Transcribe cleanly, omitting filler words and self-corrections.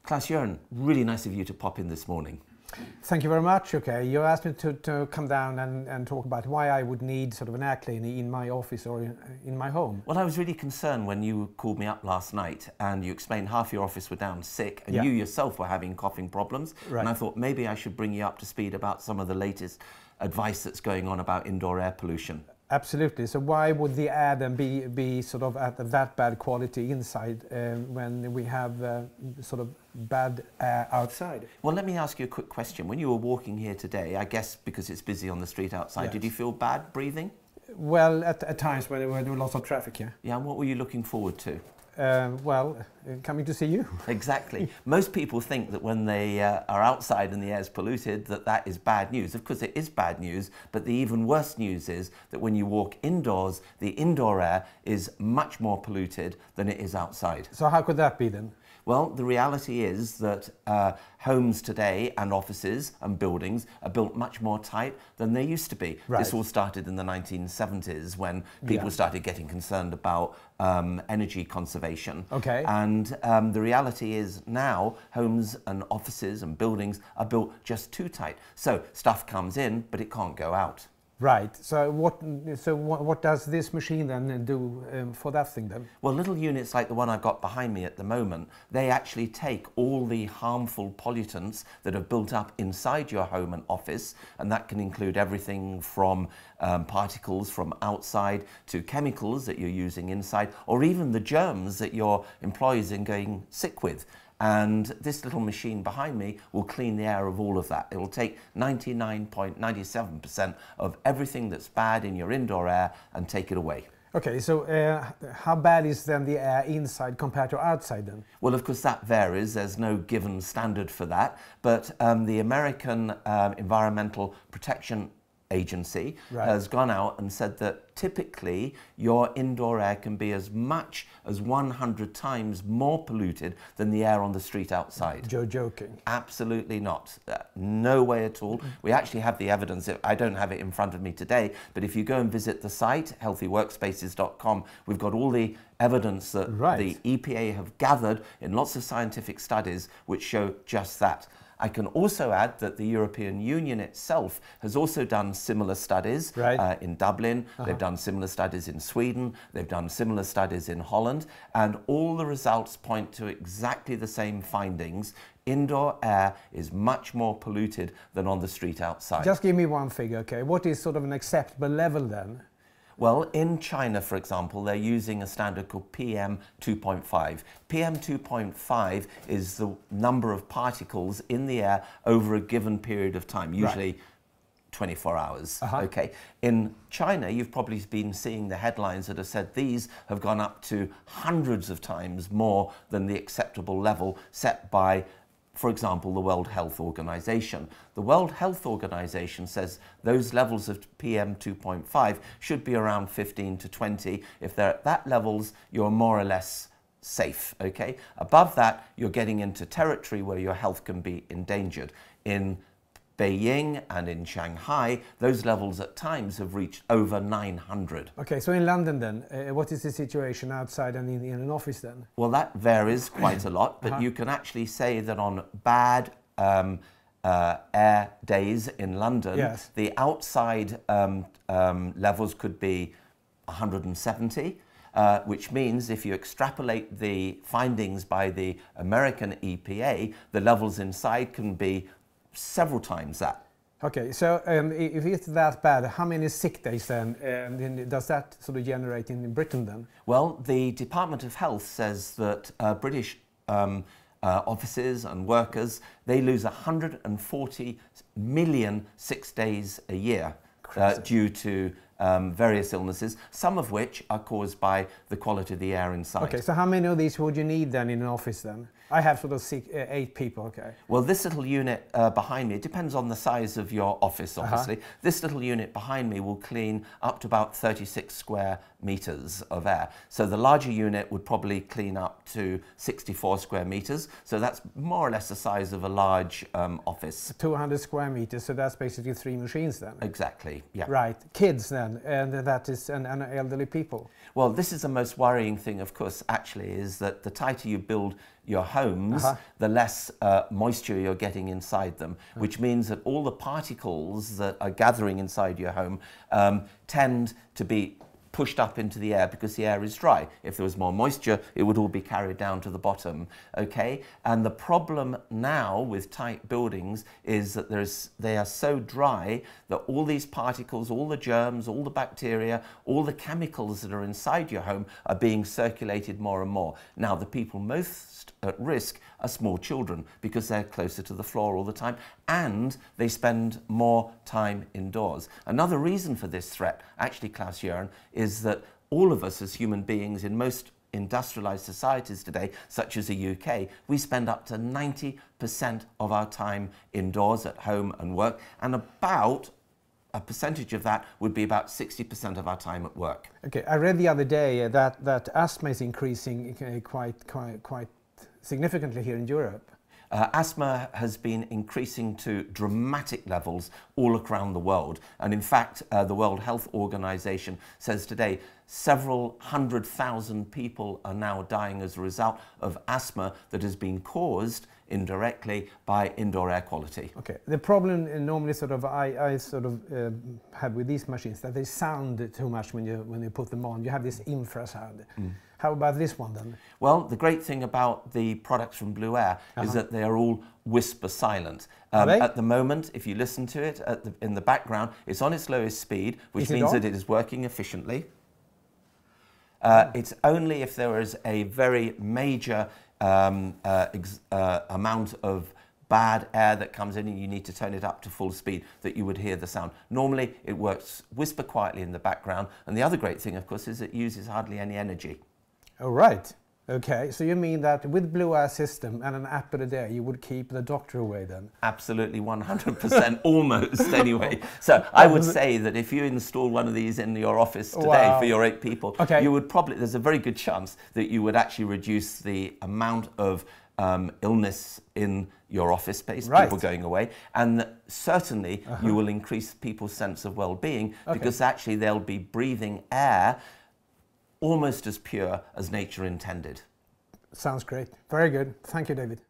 Claes-Göran, really nice of you to pop in this morning. Thank you very much. Okay, you asked me to come down and talk about why I would need sort of an air cleaner in my office or in my home. Well, I was really concerned when you called me up last night and you explained half your office were down sick and you yourself were having coughing problems. Right. And I thought maybe I should bring you up to speed about some of the latest advice that's going on about indoor air pollution. Absolutely. So why would the air then be sort of at that bad quality inside when we have sort of bad air outside? Well, let me ask you a quick question. When you were walking here today, I guess because it's busy on the street outside, did you feel bad breathing? Well, at times when there were lots of traffic here. Yeah, and what were you looking forward to? Coming to see you. Exactly. Most people think that when they are outside and the air is polluted, that is bad news. Of course, it is bad news, but the even worse news is that when you walk indoors, the indoor air is much more polluted than it is outside. So how could that be then? Well, the reality is that homes today and offices and buildings are built much more tight than they used to be. Right. This all started in the 1970s when people started getting concerned about energy conservation. Okay. And the reality is now homes and offices and buildings are built just too tight. So stuff comes in, but it can't go out. Right. So what does this machine then do for that thing then? Well, little units like the one I've got behind me at the moment, they actually take all the harmful pollutants that have built up inside your home and office, and that can include everything from particles from outside to chemicals that you're using inside, or even the germs that your employees are getting sick with. And this little machine behind me will clean the air of all of that. It will take 99.97% of everything that's bad in your indoor air and take it away. Okay, so how bad is then the air inside compared to outside then? Well, of course that varies. There's no given standard for that. But the American Environmental Protection Agency has gone out and said that typically your indoor air can be as much as 100 times more polluted than the air on the street outside. You're joking. Absolutely not. No way at all. We actually have the evidence. I don't have it in front of me today, but if you go and visit the site, healthyworkspaces.com, we've got all the evidence that the EPA have gathered in lots of scientific studies which show just that. I can also add that the European Union itself has also done similar studies in Dublin. They've done similar studies in Sweden. They've done similar studies in Holland. And all the results point to exactly the same findings. Indoor air is much more polluted than on the street outside. Just give me one figure, okay? What is sort of an acceptable level then? Well, in China, for example, they're using a standard called PM 2.5. PM 2.5 is the number of particles in the air over a given period of time, usually 24 hours. Okay. In China, you've probably been seeing the headlines that have said these have gone up to hundreds of times more than the acceptable level set by, for example, the World Health Organization. The World Health Organization says those levels of PM 2.5 should be around 15 to 20. If they're at that levels, you're more or less safe, okay? Above that, you're getting into territory where your health can be endangered. In Beijing and in Shanghai, those levels at times have reached over 900. Okay, so in London then, what is the situation outside and in an office then? Well, that varies quite a lot, but you can actually say that on bad air days in London, the outside levels could be 170. Which means if you extrapolate the findings by the American EPA, the levels inside can be several times that. Okay, so if it's that bad, how many sick days then does that sort of generate in Britain then? Well, the Department of Health says that British offices and workers, they lose 140 million sick days a year due to various illnesses, some of which are caused by the quality of the air inside. Okay, so how many of these would you need then in an office then? I have sort of 8 people, okay. Well, this little unit behind me, it depends on the size of your office, obviously. This little unit behind me will clean up to about 36 square meters of air. So the larger unit would probably clean up to 64 square meters. So that's more or less the size of a large office. 200 square meters, so that's basically 3 machines then? Exactly, yeah. Right, kids then, and that is and elderly people? Well, this is the most worrying thing, of course, actually, is that the tighter you build your homes, the less moisture you're getting inside them, which means that all the particles that are gathering inside your home tend to be pushed up into the air because the air is dry. If there was more moisture, it would all be carried down to the bottom, okay? And the problem now with tight buildings is that they are so dry that all these particles, all the germs, all the bacteria, all the chemicals that are inside your home are being circulated more and more. Now, the people most at risk are small children because they're closer to the floor all the time and they spend more time indoors. Another reason for this threat, actually, Klaus-Jörn, is that all of us as human beings in most industrialized societies today, such as the UK, we spend up to 90% of our time indoors at home and work, and about a percentage of that would be about 60% of our time at work. Okay, I read the other day that asthma is increasing quite significantly here in Europe. Asthma has been increasing to dramatic levels all around the world. And in fact, the World Health Organization says today several 100,000 people are now dying as a result of asthma that has been caused indirectly by indoor air quality. Okay, the problem normally I have with these machines that they sound too much when you put them on. You have this infrasound. How about this one then? Well, the great thing about the products from BlueAir is that they are all whisper silent. At the moment, if you listen to it in the background, it's on its lowest speed, which means that it is working efficiently. It's only if there is a very major amount of bad air that comes in and you need to turn it up to full speed that you would hear the sound. Normally, it works whisper quietly in the background. And the other great thing, of course, is it uses hardly any energy. Oh, right. Okay, so you mean that with BlueAir system and an app a day, you would keep the doctor away then? Absolutely, 100%, almost anyway. So I would say that if you install one of these in your office today for your 8 people, you would probably, there's a very good chance that you would actually reduce the amount of illness in your office space, people going away, and certainly you will increase people's sense of well-being because actually they'll be breathing air almost as pure as nature intended. Sounds great. Very good. Thank you, David.